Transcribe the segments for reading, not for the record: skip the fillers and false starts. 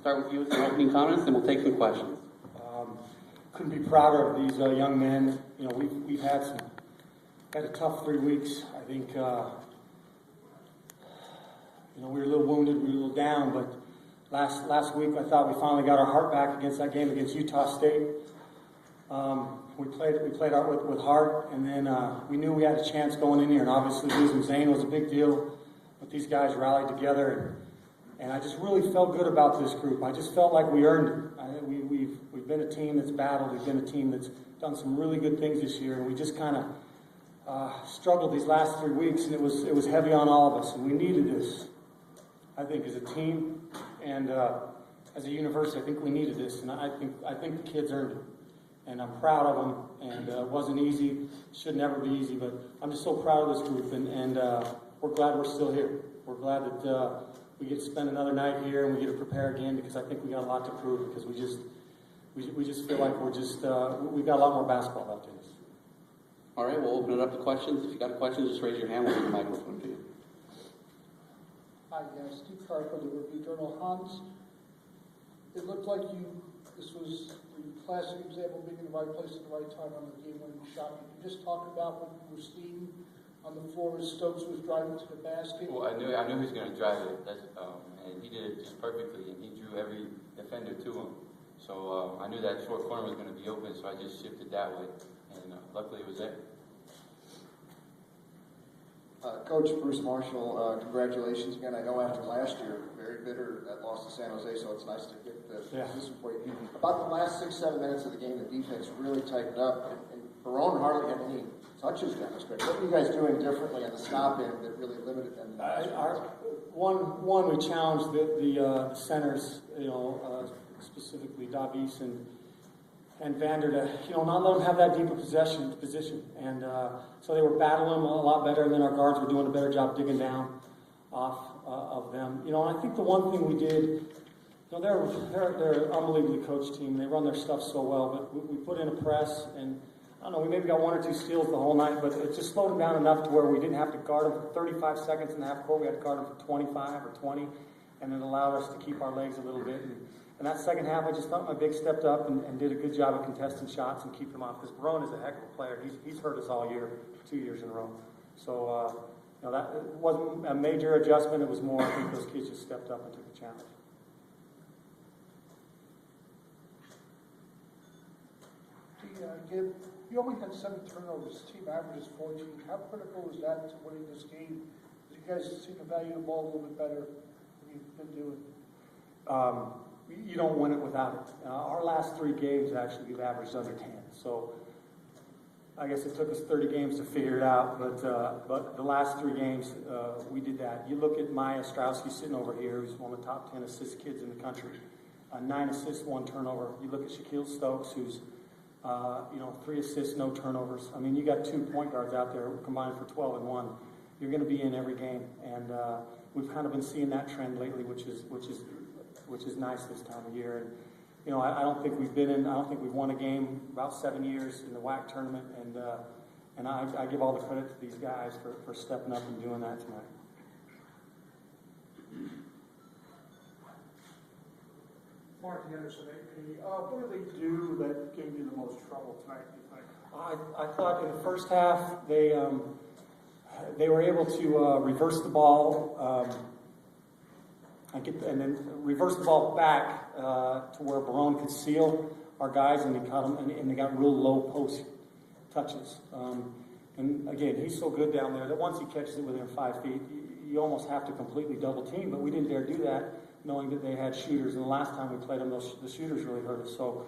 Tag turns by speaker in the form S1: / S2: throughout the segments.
S1: start with you with some opening comments, and we'll take some questions.
S2: Couldn't be prouder of these young men. You know, we've had a tough 3 weeks. I think you know, we were a little wounded, we were a little down, but last week I thought we finally got our heart back against that game against Utah State. We played out with heart, and then we knew we had a chance going in here, and obviously losing Zane was a big deal. But these guys rallied together, and I just really felt good about this group. I just felt like we earned it. We've been a team that's battled. We've been a team that's done some really good things this year, and we just kind of struggled these last 3 weeks, and it was heavy on all of us, and we needed this. I think as a team and as a university, I think we needed this, and I think the kids earned it. And I'm proud of them, and it wasn't easy. Should never be easy, but I'm just so proud of this group, and we're glad we're still here. We're glad that we get to spend another night here, and we get to prepare again, because I think we got a lot to prove, because we just feel like we've got a lot more basketball left in us.
S1: All right, we'll open it up to questions. If you got a question, just raise your hand. We'll get the microphone to you.
S3: Hi, Steve Carter, the Review Journal. Hauns, it looked like this was the classic example of being in the right place at the right time on the game-winning shot. Could you just talk about what you were seeing on the floor as Stokes was driving to the basket?
S4: Well, I knew he was going to drive it, and he did it just perfectly, and he drew every defender to him. So I knew that short corner was going to be open, so I just shifted that way, and luckily it was there.
S5: Coach Bruce Marshall, congratulations again. I know after last year, very bitter that loss to San Jose, so it's nice to get this point. About the last 6-7 minutes of the game, the defense really tightened up, and Brereton hardly had any touches down the stretch. What were you guys doing differently on the stop end that really limited them?
S2: One, we challenged the centers, you know, specifically Davies and Vander to, not let them have that deeper position. And so they were battling a lot better, and then our guards were doing a better job digging down off of them. And I think the one thing we did, they're an unbelievably coached team. They run their stuff so well, but we put in a press, and I don't know, we maybe got 1 or 2 steals the whole night, but it just slowed them down enough to where we didn't have to guard them for 35 seconds in the half court. We had to guard them for 25 or 20, and it allowed us to keep our legs a little bit. And that second half, I just thought my big stepped up and did a good job of contesting shots and keeping them off. Because Brereton is a heck of a player. He's hurt us all year, 2 years in a row. So that it wasn't a major adjustment. It was more, I think those kids just stepped up and took the challenge.
S3: Gib, you only had 7 turnovers. Team average is 14. How critical is that to winning this game? Because you guys seem to value the ball a little bit better than you've been doing.
S2: You don't win it without it. Our last 3 games, actually, we've averaged under 10. So I guess it took us 30 games to figure it out, but the last 3 games, we did that. You look at Ostrowski sitting over here, who's one of the top 10 assist kids in the country. 9 assists, 1 turnover. You look at Shaquille Stokes, who's 3 assists, no turnovers. I mean, you got 2 point guards out there combined for 12 and 1. You're going to be in every game, and we've kind of been seeing that trend lately, which is nice this time of year. And I don't think we've won a game about 7 years in the WAC tournament, and I give all the credit to these guys for stepping up and doing that tonight.
S3: Mark Anderson, AP. What do they do that gave you the most trouble tonight, do you think?
S2: I thought in the first half they were able to reverse the ball. And then reverse the ball back to where Brereton could seal our guys, and they caught them, and they got real low post touches. And again, he's so good down there that once he catches it within 5 feet, you almost have to completely double team. But we didn't dare do that, knowing that they had shooters. And the last time we played them, the shooters really hurt us. So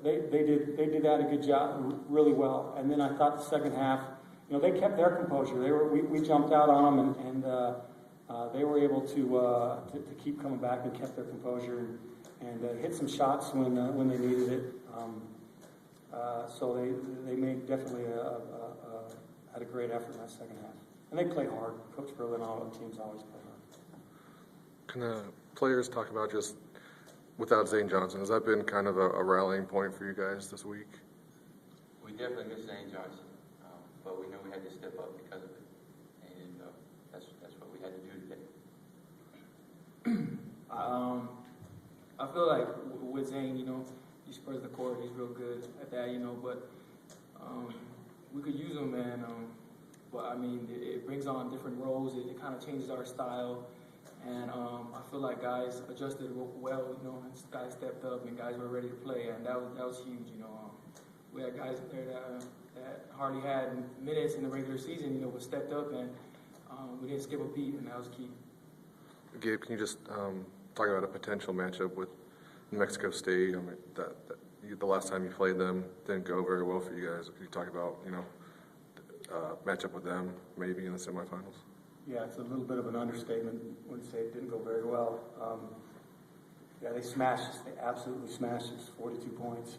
S2: they did that a good job, really well. And then I thought the second half, they kept their composure. We jumped out on them, and they were able to keep coming back and kept their composure and hit some shots when they needed it. So they made definitely had a great effort in that second half, and they played hard. Coach Berlin and all the teams always play hard.
S6: Can the players talk about just without Zane Johnson? Has that been kind of a rallying point for you guys this week?
S4: We definitely miss Zane Johnson, but we know we had to step up because of it, and that's what we had to do today.
S7: I feel like with Zane, you know, he spurs the court. He's real good at that, you know. But we could use him, and but I mean, it brings on different roles. It kind of changes our style, and I feel like guys adjusted well, you know. And guys stepped up, and guys were ready to play, and that was huge, you know. We had guys there that hardly had minutes in the regular season, you know, but stepped up, and we didn't skip a beat, and that was key.
S6: Gabe, can you just talk about a potential matchup with New Mexico State? I mean, the last time you played them didn't go very well for you guys. Can you talk about, you know, matchup with them maybe in the semifinals?
S2: Yeah, it's a little bit of an understatement when you say it didn't go very well. Yeah, they smashed us. They absolutely smashed us, 42 points.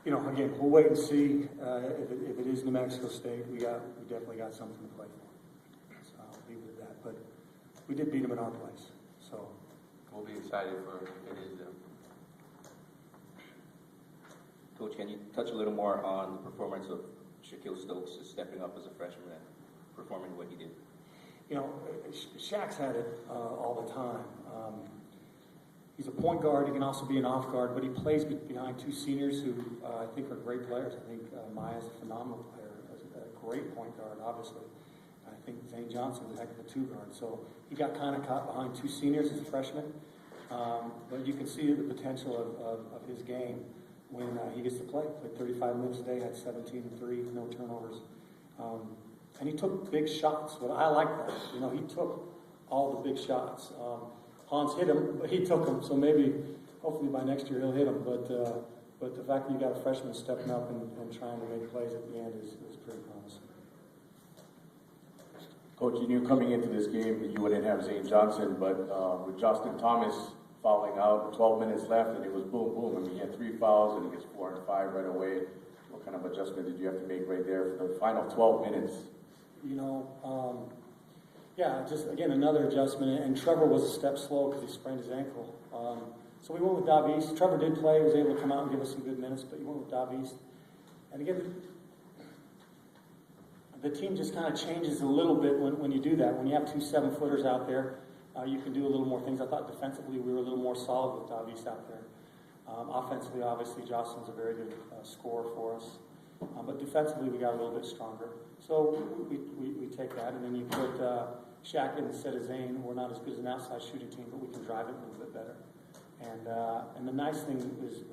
S2: You know, again, we'll wait and see if it is New Mexico State. We definitely got something to play for. So I'll leave it at that. But we did beat them in our place. So
S4: We'll be excited for if it is them.
S8: Coach, can you touch a little more on the performance of Shaquille Stokes stepping up as a freshman and performing what he did?
S2: you know, Shaq's had it all the time. He's a point guard. He can also be an off guard, but he plays behind two seniors who I think are great players. I think Maya's a phenomenal player, a great point guard, obviously. I think Zane Johnson's a heck of a two guard. So he got kind of caught behind two seniors as a freshman, but you can see the potential of his game when he gets to play. Played 35 minutes a day, had 17 and 3, no turnovers. And he took big shots. Well, I like that. You know, he took all the big shots. Hauns hit him, but he took them. So maybe, hopefully by next year he'll hit them. But the fact that you got a freshman stepping up and trying to make plays at the end is pretty promising.
S9: Coach, you knew coming into this game that you wouldn't have Zane Johnson, but with Justin Thomas fouling out, 12 minutes left, and it was boom, boom. I mean, he had 3 fouls, and he gets 4 and 5 right away. What kind of adjustment did you have to make right there for the final 12 minutes?
S2: You know, yeah, just, again, another adjustment. And Trevor was a step slow because he sprained his ankle. So we went with Davies. Trevor did play, was able to come out and give us some good minutes, but he went with Davies. And again, the team just kind of changes a little bit when you do that. When you have 2 7-footers out there, you can do a little more things. I thought defensively we were a little more solid with Davies out there. Offensively, obviously, Jocelyn's a very good scorer for us. But defensively, we got a little bit stronger. So we take that, and then you put Shaq in instead of Zane. We're not as good as an outside shooting team, but we can drive it a little bit better. And the nice thing is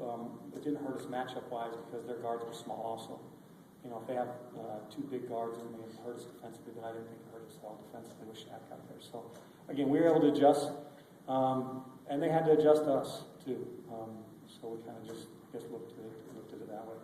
S2: it didn't hurt us matchup-wise because their guards were small also. You know, if they have 2 big guards, it may have hurt us defensively, but I didn't think it hurt us a lot defensively with Shaq out there. So, again, we were able to adjust, and they had to adjust us, too. So we kind of just looked at it that way.